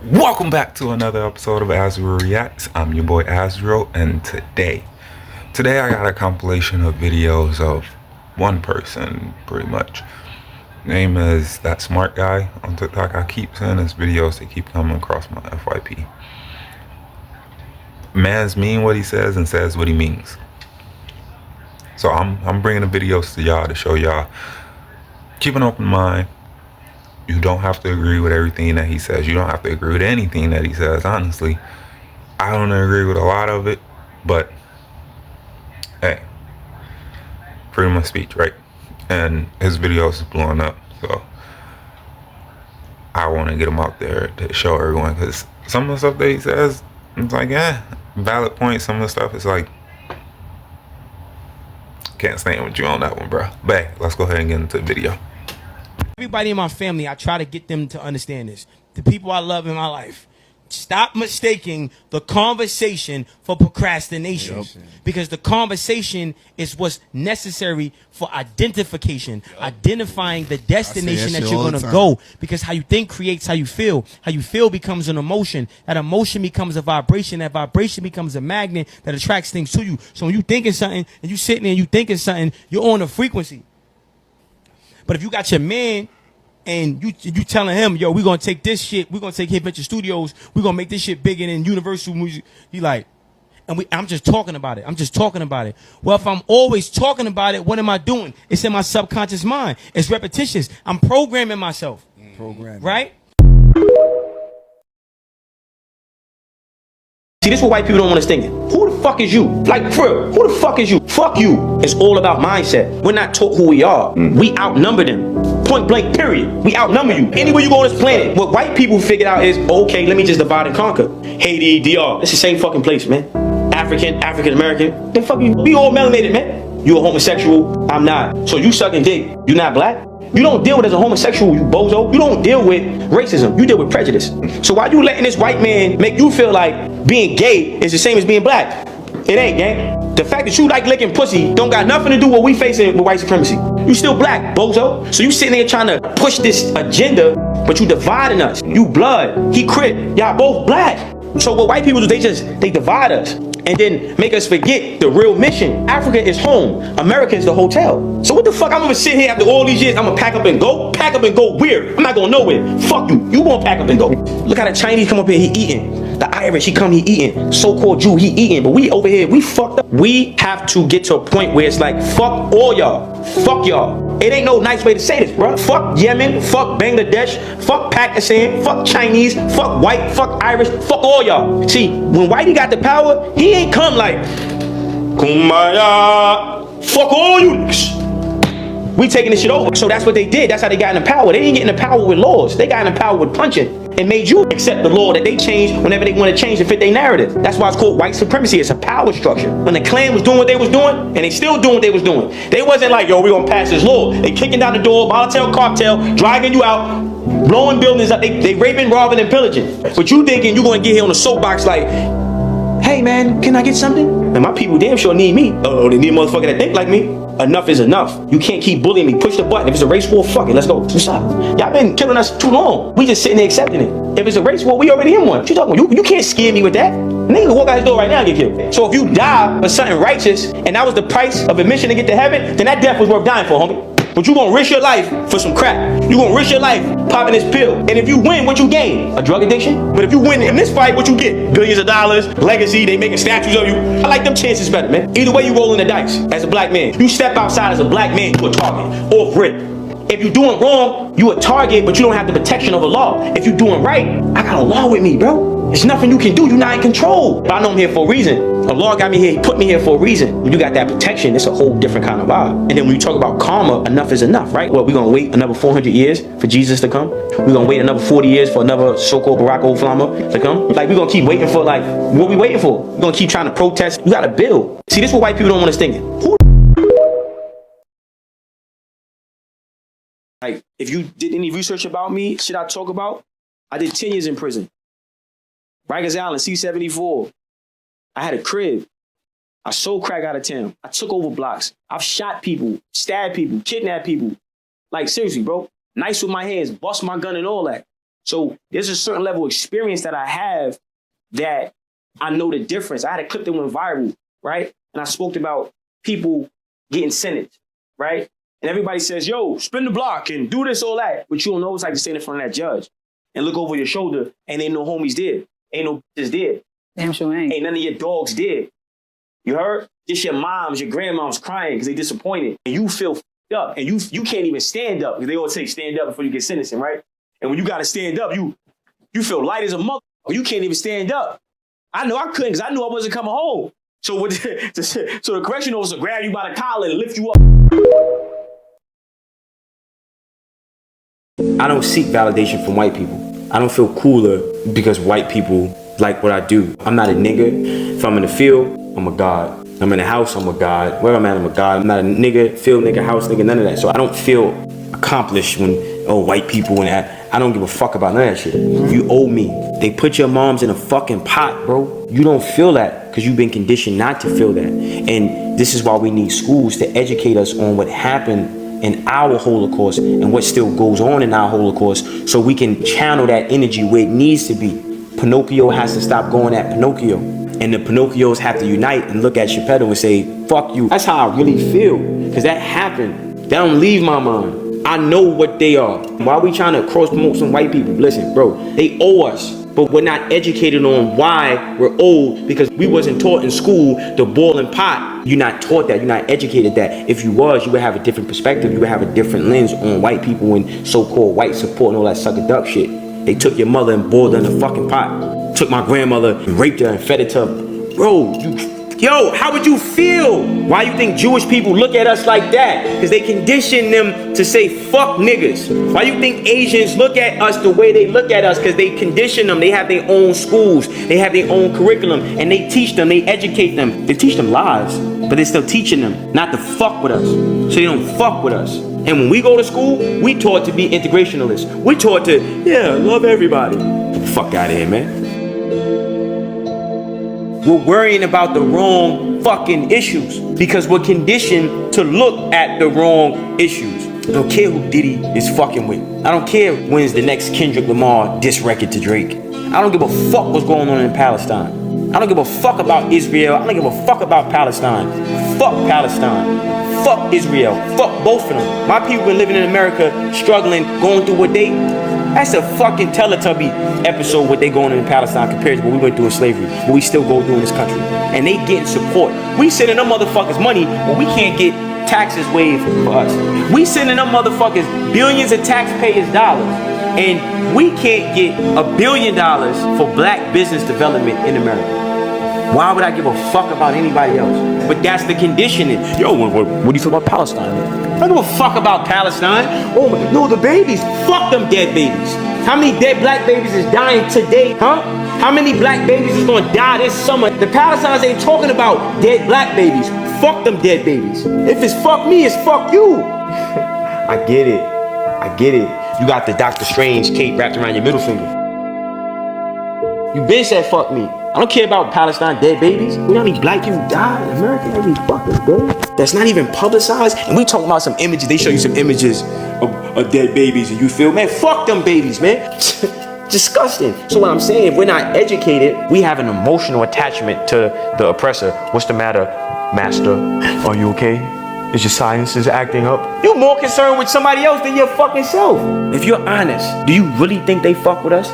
Welcome back to another episode of Azrael Reacts. I'm your boy Azrael, and today I got a compilation of videos of one person, pretty much. Name is That Smart Guy on TikTok. I keep seeing his videos, they keep coming across my FYP. Man's mean what he says and says what he means. So I'm bringing the videos to y'all to show y'all, keep an open mind. You don't have to agree with everything that he says. You don't have to agree with anything that he says, honestly. I don't agree with a lot of it, but hey, freedom of speech, right? And his videos is blowing up, so I want to get him out there to show everyone, because some of the stuff that he says, it's like, valid point. Some of the stuff is like, can't stand with you on that one, bro. But hey, let's go ahead and get into the video. Everybody in my family, I try to get them to understand this. The people I love in my life, stop mistaking the conversation for procrastination. Yep. Because the conversation is what's necessary for identification, identifying the destination that you're going to go. Because how you think creates how you feel. How you feel becomes an emotion. That emotion becomes a vibration. That vibration becomes a magnet that attracts things to you. So when you thinking something and you sitting there and you thinking something, you're on a frequency. But if you got your man and you telling him, yo, we're going to take this shit, we're going to take Hit Venture Studios, we're going to make this shit bigger than Universal Music, he like, I'm just talking about it. I'm just talking about it. Well, if I'm always talking about it, what am I doing? It's in my subconscious mind. It's repetitious. I'm programming myself. Right? See, this is what white people don't understand. Who the fuck is you? Like, for real, who the fuck is you? Fuck you. It's all about mindset. We're not taught who we are. We outnumber them. Point blank, period. We outnumber you. Anywhere you go on this planet, what white people figured out is, okay, let me just divide and conquer. Haiti, DR, it's the same fucking place, man. African American, then fuck you. We all melanated, man. You a homosexual, I'm not. So you sucking dick, you not black? You don't deal with as a homosexual, you bozo. You don't deal with racism. You deal with prejudice. So why you letting this white man make you feel like being gay is the same as being black? It ain't, gang. The fact that you like licking pussy don't got nothing to do with what we facing with white supremacy. You still black, bozo. So you sitting there trying to push this agenda, but you dividing us. You blood, he Crip, y'all both black. So what white people do, they divide us and then make us forget the real mission. Africa is home. America is the hotel. So what the fuck? I'm gonna sit here after all these years, I'm gonna pack up and go? Pack up and go where? I'm not going nowhere. Fuck you. You gonna pack up and go. Look how the Chinese come up here, he eating. The Irish, he come, he eating. So-called Jew, he eating. But we over here, we fucked up. We have to get to a point where it's like, fuck all y'all. Fuck y'all. It ain't no nice way to say this, bro. Fuck Yemen, fuck Bangladesh, fuck Pakistan, fuck Chinese, fuck white, fuck Irish, fuck all y'all. See, when Whitey got the power, he ain't come like, Kumbaya, fuck all you niggas. We taking this shit over. So that's what they did. That's how they got in the power. They didn't get in the power with laws. They got in the power with punching. And made you accept the law that they changed whenever they want to change to fit their narrative. That's why it's called white supremacy. It's a power structure. When the Klan was doing what they was doing, and they still doing what they was doing, they wasn't like, yo, we gonna pass this law. They kicking down the door, Molotov cocktail, dragging you out, blowing buildings up. They raping, robbing, and pillaging. But you thinking you gonna get here on a soapbox like, hey man, can I get something? And my people damn sure need me. Oh, they need a motherfucker that think like me. Enough is enough. You can't keep bullying me. Push the button. If it's a race war, fuck it. Let's go. What's up? Y'all been killing us too long. We just sitting there accepting it. If it's a race war, we already in one. What you talking about? You can't scare me with that. Nigga can walk out his door right now and get killed. So if you die for something righteous, and that was the price of admission to get to heaven, then that death was worth dying for, homie. But you gonna risk your life for some crap. You gonna risk your life popping this pill. And if you win, what you gain? A drug addiction? But if you win in this fight, what you get? Billions of dollars, legacy, they making statues of you. I like them chances better, man. Either way you rolling the dice as a black man. You step outside as a black man, you a target. Off rip. If you're doing wrong, you a target, but you don't have the protection of a law. If you're doing right, I got a law with me, bro. There's nothing you can do. You're not in control. But I know I'm here for a reason. Allah got me here. He put me here for a reason. When you got that protection, it's a whole different kind of vibe. And then when you talk about karma, enough is enough, right? Well, we're going to wait another 400 years for Jesus to come. We're going to wait another 40 years for another so-called Barack Obama to come. Like, we're going to keep waiting for, like, what we waiting for? We're going to keep trying to protest. You got to build. See, this is what white people don't understand. Who? Like, if you did any research about me, shit I talk about, I did 10 years in prison. Rikers Island, C-74. I had a crib. I sold crack out of town. I took over blocks. I've shot people, stabbed people, kidnapped people. Like, seriously, bro. Nice with my hands, bust my gun and all that. So there's a certain level of experience that I have that I know the difference. I had a clip that went viral, right? And I spoke about people getting sentenced, right? And everybody says, yo, spin the block and do this, all that. But you don't know what it's like to stand in front of that judge and look over your shoulder and ain't no homies dead. Ain't no bitches dead. Damn sure ain't. Ain't none of your dogs dead. You heard? Just your moms, your grandmoms crying because they disappointed. And you feel f***ed up. And you can't even stand up because they always say stand up before you get sentenced, right? And when you got to stand up, you feel light as a mother. You can't even stand up. I know I couldn't because I knew I wasn't coming home. So so the correction officer grab you by the collar and lift you up. I don't seek validation from white people. I don't feel cooler because white people like what I do. I'm not a nigga. If I'm in the field, I'm a god. I'm in the house, I'm a god. Where I'm at, I'm a god. I'm not a nigga, field nigga, house nigga, none of that. So I don't feel accomplished when, white people and that. I don't give a fuck about none of that shit. You owe me. They put your moms in a fucking pot, bro. You don't feel that because you've been conditioned not to feel that. And this is why we need schools to educate us on what happened in our Holocaust and what still goes on in our Holocaust so we can channel that energy where it needs to be. Pinocchio has to stop going at Pinocchio. And the Pinocchios have to unite and look at Geppetto and say, fuck you. That's how I really feel. Because that happened. That don't leave my mind. I know what they are. Why are we trying to cross promote some white people? Listen, bro, they owe us. But we're not educated on why we're owed because we wasn't taught in school the boiling pot. You're not taught that. You're not educated that. If you was, you would have a different perspective. You would have a different lens on white people and so-called white support and all that sucker duck shit. They took your mother and boiled her in a fucking pot. Took my grandmother and raped her and fed it to her. Bro, yo, how would you feel? Why you think Jewish people look at us like that? Because they condition them to say fuck niggas. Why you think Asians look at us the way they look at us? Because they condition them. They have their own schools. They have their own curriculum. And they teach them. They educate them. They teach them lies. But they're still teaching them not to fuck with us. So they don't fuck with us. And when we go to school, we taught to be integrationalists. We taught to, love everybody. Fuck out of here, man. We're worrying about the wrong fucking issues because we're conditioned to look at the wrong issues. I don't care who Diddy is fucking with. I don't care when's the next Kendrick Lamar diss record to Drake. I don't give a fuck what's going on in Palestine. I don't give a fuck about Israel. I don't give a fuck about Palestine. Fuck Palestine. Fuck Israel. Fuck both of them. My people been living in America, struggling, going through what they... That's a fucking Teletubby episode what they going in Palestine compared to what we went through in slavery, what we still go through in this country. And they getting support. We sending them motherfuckers money, but we can't get taxes waived for us. We sending them motherfuckers billions of taxpayers' dollars, and we can't get $1 billion for black business development in America. Why would I give a fuck about anybody else? But that's the conditioning. Yo, what do you feel about Palestine? I don't give a fuck about Palestine. Oh my, no, the babies. Fuck them dead babies. How many dead black babies is dying today, huh? How many black babies is gonna die this summer? The Palestinians ain't talking about dead black babies. Fuck them dead babies. If it's fuck me, it's fuck you. I get it. I get it. You got the Doctor Strange cape wrapped around your middle finger. You been said fuck me. I don't care about Palestine dead babies. You know how many black people die in America every fucking day? That's not even publicized. And we talking about some images. They show you some images of dead babies and you feel, man, fuck them babies, man. Disgusting. So what I'm saying, if we're not educated, we have an emotional attachment to the oppressor. What's the matter, master? Are you okay? Is your sinuses acting up? You're more concerned with somebody else than your fucking self. If you're honest, do you really think they fuck with us?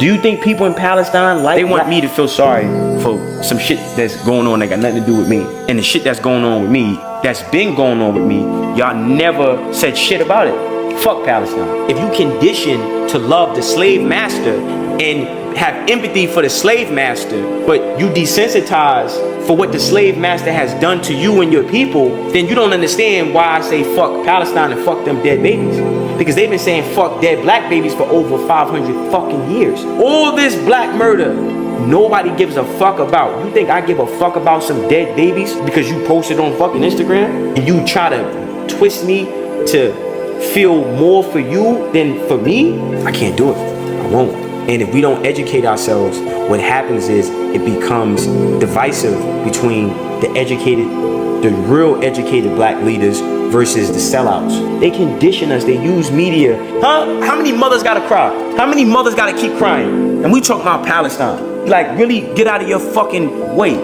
Do you think people in Palestine they want me to feel sorry for some shit that's going on that got nothing to do with me? And the shit that's going on with me, that's been going on with me, y'all never said shit about it. Fuck Palestine. If you condition to love the slave master and have empathy for the slave master, but you desensitize for what the slave master has done to you and your people, then you don't understand why I say fuck Palestine and fuck them dead babies. Because they've been saying fuck dead black babies for over 500 fucking years. All this black murder, nobody gives a fuck about. You think I give a fuck about some dead babies because you posted on fucking Instagram? And you try to twist me to feel more for you than for me? I can't do it. I won't. And if we don't educate ourselves, what happens is it becomes divisive between the educated, the real educated black leaders versus the sellouts. They condition us. They use media. Huh? How many mothers gotta cry? How many mothers gotta keep crying? And we talk about Palestine. Like, really get out of your fucking way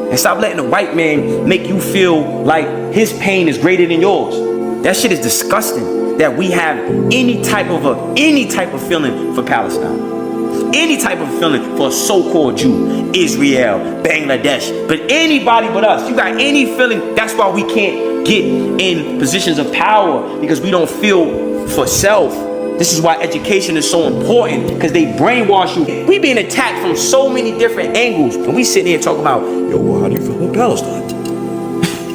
and stop letting the white man make you feel like his pain is greater than yours. That shit is disgusting. That we have any type of feeling for Palestine. Any type of feeling for a so-called Jew, Israel, Bangladesh, but anybody but us. You got any feeling, that's why we can't get in positions of power, because we don't feel for self. This is why education is so important, because they brainwash you. We being attacked from so many different angles, and we sitting here talking about, yo, well, how do you feel about Palestine?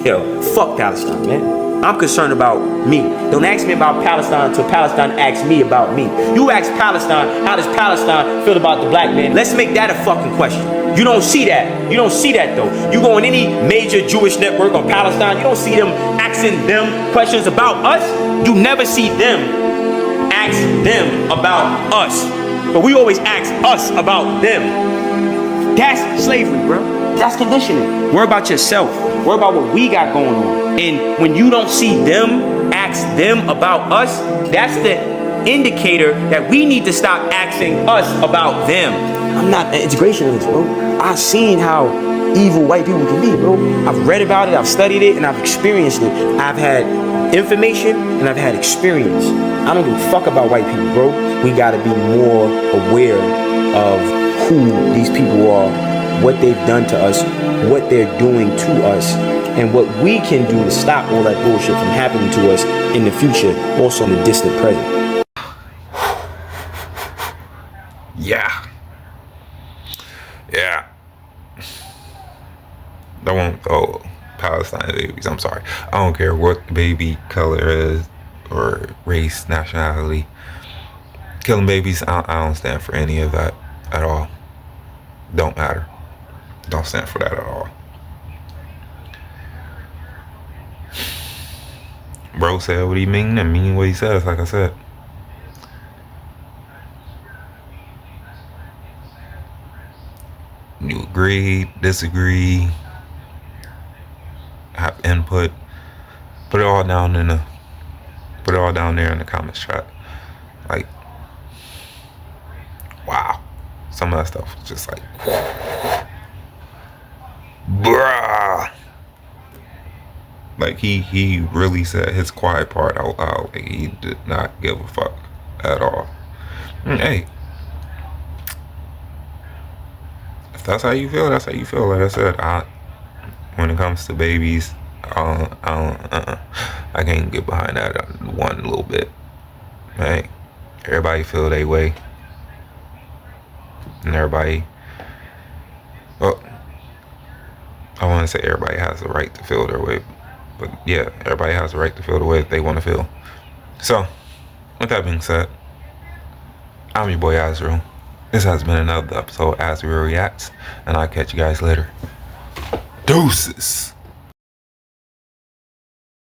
Yo, fuck Palestine, man. I'm concerned about me. Don't ask me about Palestine until Palestine asks me about me. You ask Palestine, how does Palestine feel about the black man? Let's make that a fucking question. You don't see that. You don't see that though. You go on any major Jewish network on Palestine, you don't see them asking them questions about us. You never see them ask them about us. But we always ask us about them. That's slavery, bro. That's conditioning. Worry about yourself. Worry about what we got going on. And when you don't see them, ask them about us, that's the indicator that we need to stop asking us about them. I'm not an integrationist, bro. I've seen how evil white people can be, bro. I've read about it, I've studied it, and I've experienced it. I've had information and I've had experience. I don't give a fuck about white people, bro. We gotta be more aware of who these people are, what they've done to us, what they're doing to us, and what we can do to stop all that bullshit from happening to us in the future, also in the distant present. Yeah. I won't throw Palestine babies. I'm sorry. I don't care what the baby color is or race, nationality. Killing babies, I don't stand for any of that at all. Don't matter. Don't stand for that at all. Bro said what he mean and mean what he says, like I said. You agree, disagree, have input, put it all down there in the comments chat. Like, wow. Some of that stuff was just like, bruh. Like, he really said his quiet part out loud. Like, he did not give a fuck at all. And hey, if that's how you feel, that's how you feel. Like I said, when it comes to babies, I can't get behind that one little bit. Hey, everybody feel their way. And everybody, well, I want to say everybody has the right to feel their way. But yeah, everybody has the right to feel the way that they want to feel. So, with that being said, I'm your boy Azrael. This has been another episode of Azrael Reacts, and I'll catch you guys later. Deuces.